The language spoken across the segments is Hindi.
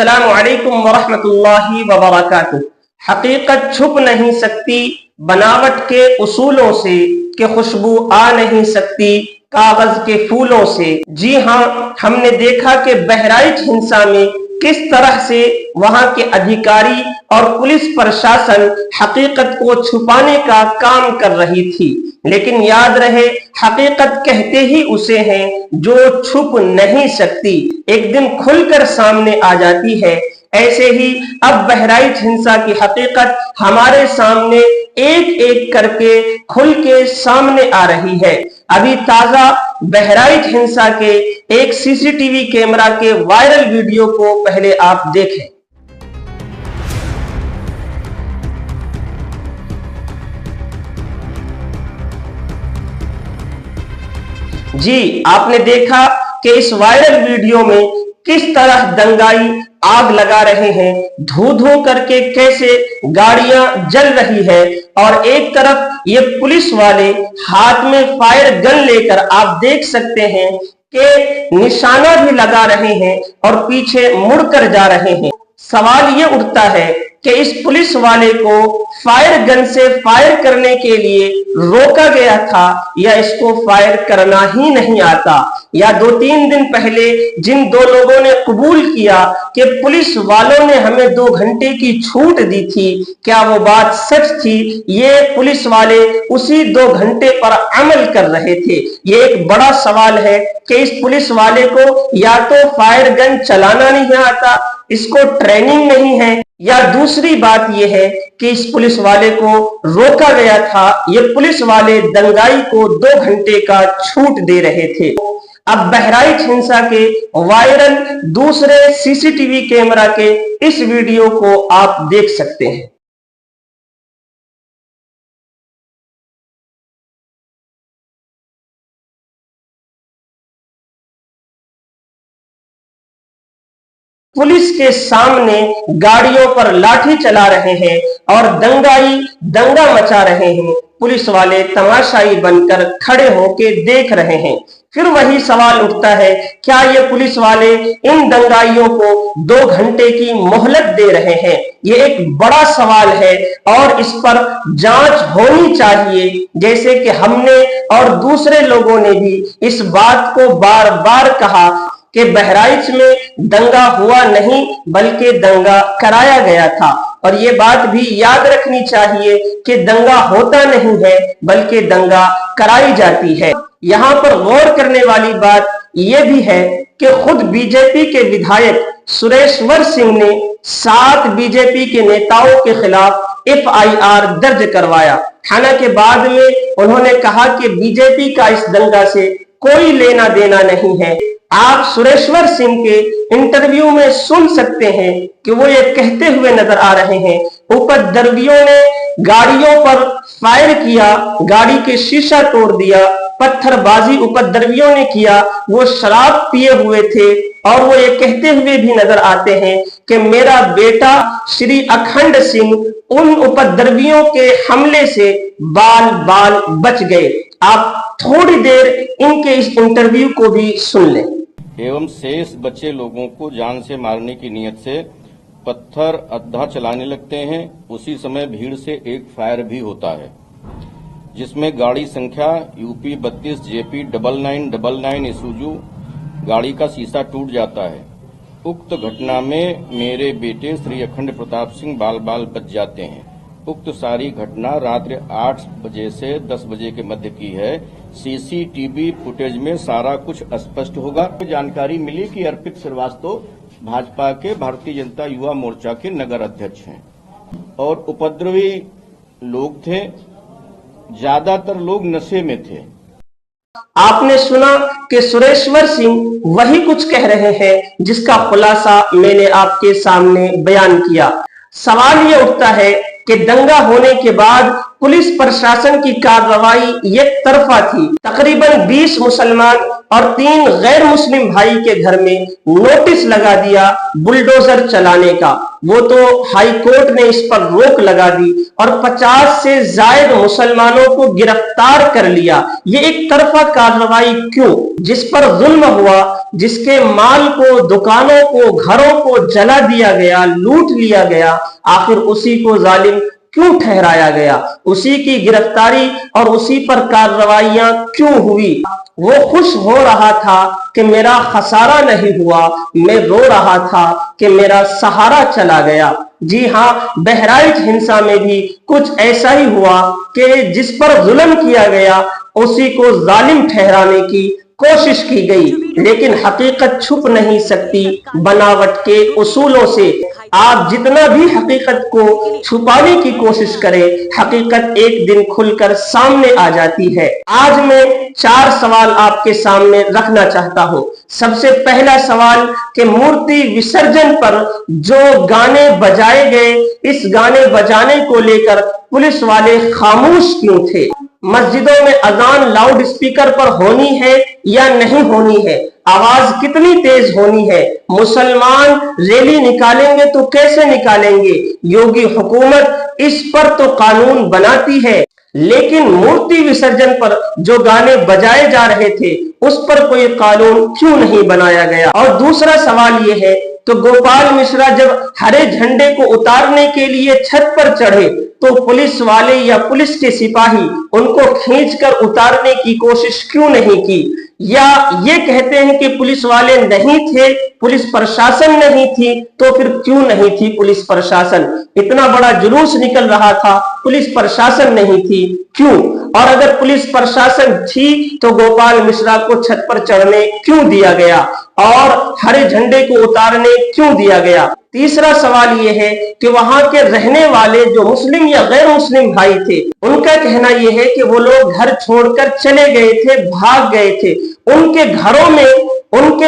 अस्सलामु अलैकुम वरहमतुल्लाहि वबरकातुहू। हकीकत छुप नहीं सकती बनावट के उसूलों से, कि खुशबू आ नहीं सकती कागज के फूलों से। जी हाँ, हमने देखा कि बहराइच हिंसा में किस तरह से वहां के अधिकारी और पुलिस प्रशासन हकीकत को छुपाने का काम कर रही थी, लेकिन याद रहे हकीकत कहते ही उसे हैं जो छुप नहीं सकती, एक दिन खुलकर सामने आ जाती है। ऐसे ही अब बहराइच हिंसा की हकीकत हमारे सामने एक एक करके खुल के सामने आ रही है। अभी ताजा बहराइच हिंसा के एक सीसीटीवी कैमरा के वायरल वीडियो को पहले आप देखें। जी, आपने देखा कि इस वायरल वीडियो में किस तरह दंगाई आग लगा रहे हैं, धू धू करके कैसे गाड़ियां जल रही है, और एक तरफ ये पुलिस वाले हाथ में फायर गन लेकर आप देख सकते हैं कि निशाना भी लगा रहे हैं और पीछे मुड़कर जा रहे हैं। सवाल ये उठता है कि इस पुलिस वाले को फायर गन से फायर करने के लिए रोका गया था या इसको फायर करना ही नहीं आता, या 2-3 दिन पहले जिन दो लोगों ने कबूल किया कि पुलिस वालों ने हमें 2 घंटे की छूट दी थी, क्या वो बात सच थी? ये पुलिस वाले उसी 2 घंटे पर अमल कर रहे थे। ये एक बड़ा सवाल है कि इस पुलिस वाले को या तो फायर गन चलाना नहीं आता, इसको ट्रेनिंग नहीं है, या दूसरी बात यह है कि इस पुलिस वाले को रोका गया था। ये पुलिस वाले दंगाई को 2 घंटे का छूट दे रहे थे। अब बहराइच हिंसा के वायरल दूसरे सीसीटीवी कैमरा के इस वीडियो को आप देख सकते हैं। पुलिस के सामने गाड़ियों पर लाठी चला रहे हैं और दंगा मचा रहे हैं। पुलिस वाले तमाशाई बनकर खड़े होकर देख रहे हैं। फिर वही सवाल उठता है, क्या ये पुलिस वाले इन दंगाइयों को 2 घंटे की मोहलत दे रहे हैं? ये एक बड़ा सवाल है और इस पर जांच होनी चाहिए, जैसे कि हमने और दूसरे लोगों ने भी इस बात को बार बार कहा कि बहराइच में दंगा हुआ नहीं बल्कि दंगा कराया गया था। और ये बात भी याद रखनी चाहिए कि दंगा होता नहीं है बल्कि दंगा कराई जाती है। यहाँ पर गौर करने वाली बात यह भी है कि खुद बीजेपी के विधायक सुरेश्वर सिंह ने 7 बीजेपी के नेताओं के खिलाफ FIR दर्ज करवाया। हालांकि बाद में उन्होंने कहा कि बीजेपी का इस दंगा से कोई लेना देना नहीं है। आप सुरेश्वर सिंह के इंटरव्यू में सुन सकते हैं कि वो ये कहते हुए नजर आ रहे हैं, उपद्रवियों ने गाड़ियों पर फायर किया, गाड़ी के शीशा तोड़ दिया, पत्थरबाजी उपद्रवियों ने किया, वो शराब पिए हुए थे, और वो ये कहते हुए भी नजर आते हैं कि मेरा बेटा श्री अखंड सिंह उन उपद्रवियों के हमले से बाल बाल बच गए। आप थोड़ी देर इनके इस इंटरव्यू को भी सुन लें। एवं शेष बचे लोगों को जान से मारने की नीयत से पत्थर अद्धा चलाने लगते हैं। उसी समय भीड़ से एक फायर भी होता है, जिसमें गाड़ी संख्या UP 32 JP 9999 ईसुजू गाड़ी का शीशा टूट जाता है। उक्त घटना में मेरे बेटे श्री अखंड प्रताप सिंह बाल बाल बच जाते हैं। उक्त सारी घटना रात्रि 8 बजे से 10 बजे के मध्य की है। CCTV फुटेज में सारा कुछ स्पष्ट होगा। जानकारी मिली कि अर्पित श्रीवास्तव भाजपा के भारतीय जनता युवा मोर्चा के नगर अध्यक्ष हैं और उपद्रवी लोग थे, ज्यादातर लोग नशे में थे। आपने सुना कि सुरेश्वर सिंह वही कुछ कह रहे हैं जिसका खुलासा मैंने आपके सामने बयान किया। सवाल यह उठता है कि दंगा होने के बाद पुलिस प्रशासन की कार्रवाई एक तरफा थी। तकरीबन 20 मुसलमान और 3 गैर मुस्लिम भाई के घर में नोटिस लगा दिया बुलडोजर चलाने का। वो तो हाई कोर्ट ने इस पर रोक लगा दी और 50 से ज्यादा मुसलमानों को गिरफ्तार कर लिया। ये एक तरफा कार्रवाई क्यों? जिस पर जुल्म हुआ, जिसके माल को, दुकानों को, घरों को जला दिया गया, लूट लिया गया, आखिर उसी को जालिम क्यों ठहराया गया? उसी की गिरफ्तारी और उसी पर कार्रवाइयां क्यों हुई? वो खुश हो रहा था कि मेरा खसारा नहीं हुआ, मैं रो रहा था कि मेरा सहारा चला गया। जी हाँ, बहराइच हिंसा में भी कुछ ऐसा ही हुआ कि जिस पर जुल्म किया गया उसी को जालिम ठहराने की कोशिश की गई, लेकिन हकीकत छुप नहीं सकती बनावट के उसूलों से। आप जितना भी हकीकत को छुपाने की कोशिश करें, हकीकत एक दिन खुलकर सामने आ जाती है। आज मैं 4 सवाल आपके सामने रखना चाहता हूं। सबसे पहला सवाल कि मूर्ति विसर्जन पर जो गाने बजाए गए, इस गाने बजाने को लेकर पुलिस वाले खामोश क्यों थे? मस्जिदों में अजान लाउड स्पीकर पर होनी है या नहीं होनी है? आवाज कितनी तेज होनी है? मुसलमान रैली निकालेंगे तो कैसे निकालेंगे? योगी हुकूमत इस पर तो कानून बनाती है, लेकिन मूर्ति विसर्जन पर जो गाने बजाए जा रहे थे उस पर कोई कानून क्यों नहीं बनाया गया? और दूसरा सवाल यह है, तो गोपाल मिश्रा जब हरे झंडे को उतारने के लिए छत पर चढ़े तो पुलिस वाले या पुलिस के सिपाही उनको खींचकर उतारने की कोशिश क्यों नहीं की? या ये कहते हैं कि पुलिस वाले नहीं थे, पुलिस प्रशासन नहीं थी, तो फिर क्यों नहीं थी पुलिस प्रशासन? इतना बड़ा जुलूस निकल रहा था, पुलिस प्रशासन नहीं थी, क्यों? और अगर पुलिस प्रशासन थी तो गोपाल मिश्रा को छत पर चढ़ने क्यों दिया गया और हरे झंडे को उतारने क्यों दिया गया? तीसरा सवाल यह है कि वहां के रहने वाले जो मुस्लिम या गैर मुस्लिम भाई थे, उनका कहना यह है कि वो लोग घर छोड़कर चले गए थे, भाग गए थे। उनके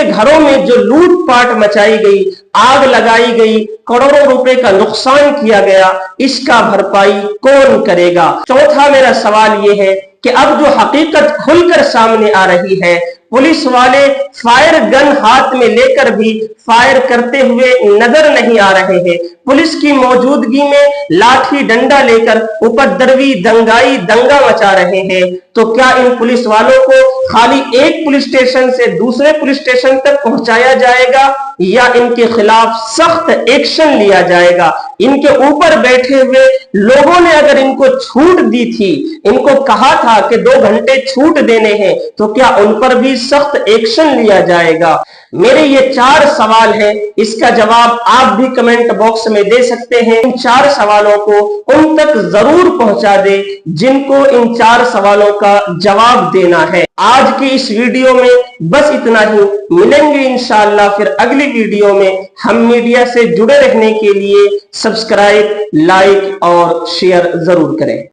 घरों में जो लूटपाट मचाई गई, आग लगाई गई, करोड़ों रुपए का नुकसान किया गया, इसका भरपाई कौन करेगा? चौथा मेरा सवाल यह है कि अब जो हकीकत खुलकर सामने आ रही है, पुलिस वाले फायर गन हाथ में लेकर भी फायर करते हुए नजर नहीं आ रहे हैं। पुलिस की मौजूदगी में लाठी डंडा लेकर उपद्रवी, दंगाई, दंगा मचा रहे हैं। तो क्या इन पुलिस वालों को खाली एक पुलिस स्टेशन से दूसरे पुलिस स्टेशन तक पहुंचाया जाएगा या इनके खिलाफ सख्त एक्शन लिया जाएगा? इनके ऊपर बैठे हुए लोगों ने अगर इनको छूट दी थी, इनको कहा था कि 2 घंटे छूट देने हैं, तो क्या उन पर भी सख्त एक्शन लिया जाएगा? मेरे ये 4 सवाल हैं, इसका जवाब आप भी कमेंट बॉक्स में दे सकते हैं। इन 4 सवालों को उन तक जरूर पहुंचा दे जिनको इन 4 सवालों का जवाब देना है। आज की इस वीडियो में बस इतना ही। मिलेंगे इंशाअल्लाह फिर अगली वीडियो में। हम मीडिया से जुड़े रहने के लिए सब्सक्राइब, लाइक और शेयर जरूर करें।